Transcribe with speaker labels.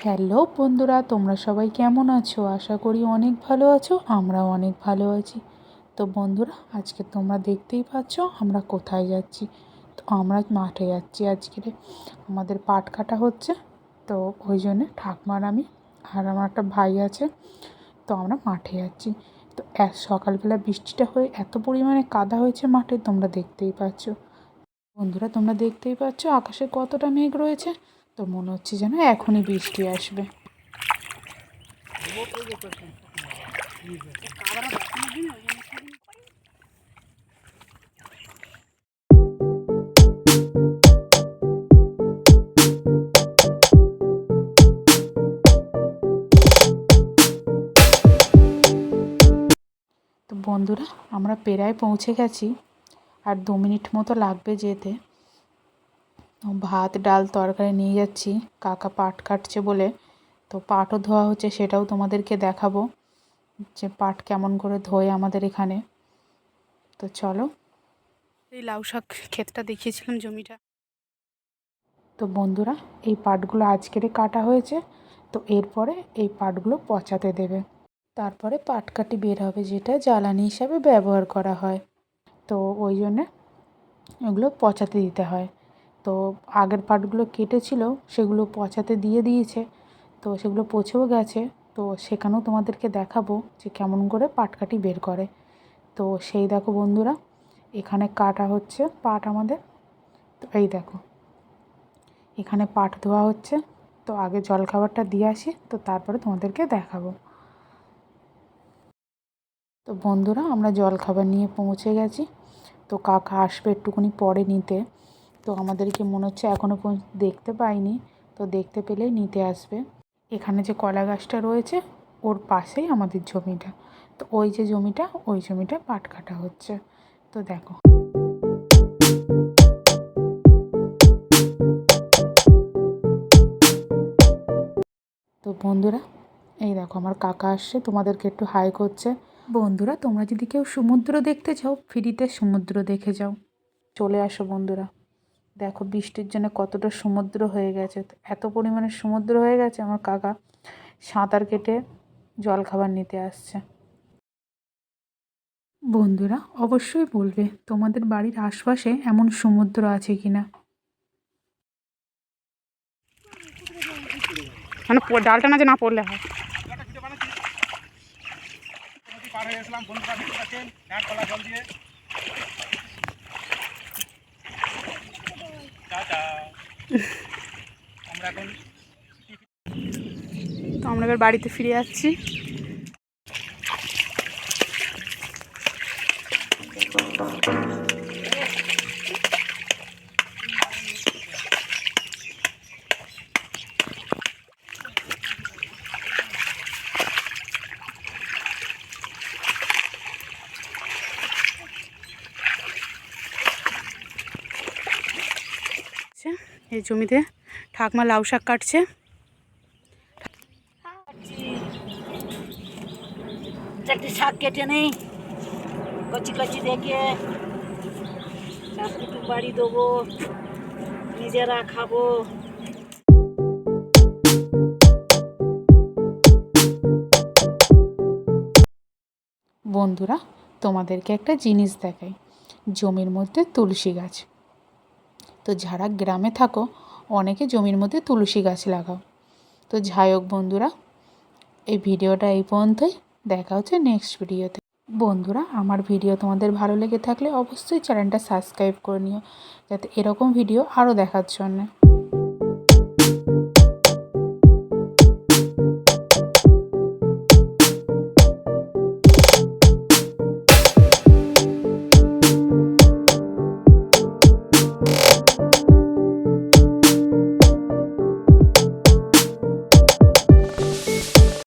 Speaker 1: Hello বন্ধুরা, তোমরা সবাই কেমন আছো? আশা করি অনেক ভালো আছো। আমরাও অনেক ভালো আছি। তো বন্ধুরা, আজকে তোমরা দেখতেই পাচ্ছ আমরা কোথায় যাচ্ছি। তো আমরা মাঠে যাচ্ছি। আজকে আমাদের পাট কাটা হচ্ছে। তো ওই জন্যে ঠাকুমার আমি আর আমার একটা ভাই আছে, তো আমরা মাঠে যাচ্ছি। তো সকালবেলা বৃষ্টিটা হয়ে এত পরিমাণে কাদা হয়েছে মাঠে, তোমরা দেখতেই পাচ্ছ। বন্ধুরা, তোমরা দেখতেই পাচ্ছ আকাশে কতটা মেঘ রয়েছে। তো মনে হচ্ছে যেন এখনই বৃষ্টি আসবে। তো বন্ধুরা, আমরা প্রায় পৌঁছে গেছি, আর 2 মিনিট মতো লাগবে যেতে। ভাত ডাল তরকারি নিয়ে যাচ্ছি, কাকা পাট কাটছে বলে। তো পাটও ধোয়া হচ্ছে, সেটাও তোমাদেরকে দেখাবো যে পাট কেমন করে ধোয় আমাদের এখানে। তো চলো।
Speaker 2: এই লাউ শাক ক্ষেতটা দেখিয়েছিলাম, জমিটা।
Speaker 1: তো বন্ধুরা, এই পাটগুলো আজকেরই কাটা হয়েছে। তো এরপরে এই পাটগুলো পচাতে দেবে, তারপরে পাটকাঠি বের হবে, যেটা জ্বালানি হিসাবে ব্যবহার করা হয়। তো ওই জন্যে ওগুলো পচাতে দিতে হয়। তো আগের পাটগুলো কেটেছিল, সেগুলো পচাতে দিয়ে দিয়েছে। তো সেগুলো পচেও গেছে। তো সেখানেও তোমাদেরকে দেখাবো যে কেমন করে পাটকাঠি বের করে। তো সেই দেখো বন্ধুরা, এখানে কাটা হচ্ছে পাট আমাদের। তো এই দেখো, এখানে পাট ধোয়া হচ্ছে। তো আগে জলখাবারটা দিয়ে আসি, তো তারপরে তোমাদেরকে দেখাবো। তো বন্ধুরা, আমরা জলখাবার নিয়ে পৌঁছে গেছি। তো কাকা আসবে একটুখানি পরে নিতে। তো আমাদেরকে মনে হচ্ছে এখনও পর্যন্ত দেখতে পাইনি। তো দেখতে পেলেই নিতে আসবে। এখানে যে কলা গাছটা রয়েছে, ওর পাশেই আমাদের জমিটা। তো ওই যে জমিটা, ওই জমিটা পাট কাটা হচ্ছে। তো দেখো। তো বন্ধুরা, এই দেখো আমার কাকা আসছে, তোমাদেরকে একটু হাই করছে। বন্ধুরা, তোমরা যদি কেউ সমুদ্র দেখতে চাও, ফ্রিতে সমুদ্র দেখে যাও। চলে আসো বন্ধুরা। দেখো বৃষ্টির জন্য কতটা সমুদ্র হয়ে গেছে। এত পরিমাণে সমুদ্র হয়ে গেছে, আমার কাকা সাঁতার কেটে জল খাবার নিতে আসছে। বন্ধুরা, অবশ্যই বলবে তোমাদের বাড়ির আশপাশে এমন সমুদ্র আছে কিনা।
Speaker 2: মানে ডালটা না যে না পড়লে হয়। তো আমরা এবার বাড়িতে ফিরে যাচ্ছি। এই জমিতে ঠাকুমা লাউ শাক কাটছে।
Speaker 3: একটি শাক কেটে নেই, কচি কচি দেখে শাকটুকু বাড়ি দেবো, নিজেরা খাবো।
Speaker 1: বন্ধুরা, তোমাদেরকে একটা জিনিস দেখাই। জমির মধ্যে তুলসী গাছ। তো যারা গ্রামে থাকো, অনেকে জমির মধ্যে তুলসী গাছ লাগাও। তো যাই হোক বন্ধুরা, এই ভিডিওটা এই পর্যন্তই। দেখা হচ্ছে নেক্সট ভিডিওতে। বন্ধুরা, আমার ভিডিও তোমাদের ভালো লেগে থাকলে অবশ্যই চ্যানেলটা সাবস্ক্রাইব করে নিও, যাতে এরকম ভিডিও আরও দেখার জন্য।